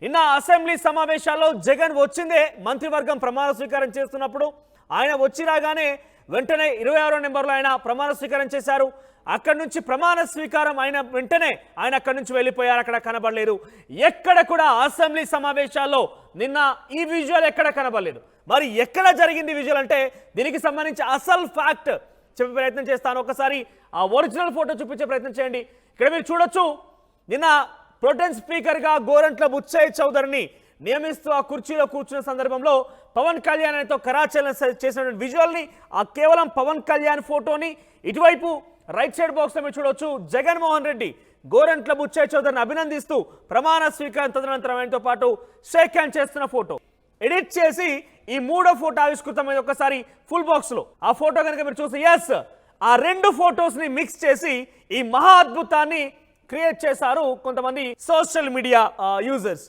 నిన్న అసెంబ్లీ సమావేశాల్లో జగన్ వచ్చిందే మంత్రివర్గం ప్రమాణ స్వీకారం చేస్తున్నప్పుడు ఆయన వచ్చి రాగానే వెంటనే 26వ నెంబర్లో ఆయన ప్రమాణ స్వీకారం చేశారు. అక్కడి నుంచి ప్రమాణ స్వీకారం అయిన వెంటనే ఆయన అక్కడి నుంచి వెళ్ళిపోయారు. అక్కడ కనబడలేరు. ఎక్కడ కూడా అసెంబ్లీ సమావేశాల్లో నిన్న ఈ విజువల్ ఎక్కడ కనబడలేదు. మరి ఎక్కడ జరిగింది విజువల్ అంటే దీనికి సంబంధించి అసలు ఫ్యాక్ట్ చెప్పే ప్రయత్నం చేస్తాను. ఒకసారి ఆ ఒరిజినల్ ఫోటో చూపించే ప్రయత్నం చేయండి. ఇక్కడ మీరు చూడొచ్చు, నిన్న ప్రొటెన్ స్పీకర్గా గోరంట్ల బుచ్చయ్య చౌదరిని నియమిస్తూ ఆ కుర్చీలో కూర్చున్న సందర్భంలో పవన్ కళ్యాణ్ ఆయనతో కరాచలన చేసిన విజువల్ని, ఆ కేవలం పవన్ కళ్యాణ్ ఫోటోని ఇటువైపు రైట్ సైడ్ బాక్స్లో మీరు చూడొచ్చు. జగన్మోహన్ రెడ్డి గోరంట్ల బుచ్చయ్య చౌదరిని అభినందిస్తూ ప్రమాణ స్వీకారం తదనంతరం ఆయనతో పాటు షేక్ హ్యాండ్ చేస్తున్న ఫోటో ఎడిట్ చేసి ఈ మూడో ఫోటో ఆవిష్కృతమైంది. ఒకసారి ఫుల్ బాక్స్లో ఆ ఫోటో కనుక మీరు చూసి ఎస్, ఆ రెండు ఫొటోస్ని మిక్స్ చేసి ఈ మహా అద్భుతాన్ని క్రియేట్ చేశారు కొంతమంది సోషల్ మీడియా యూజర్స్.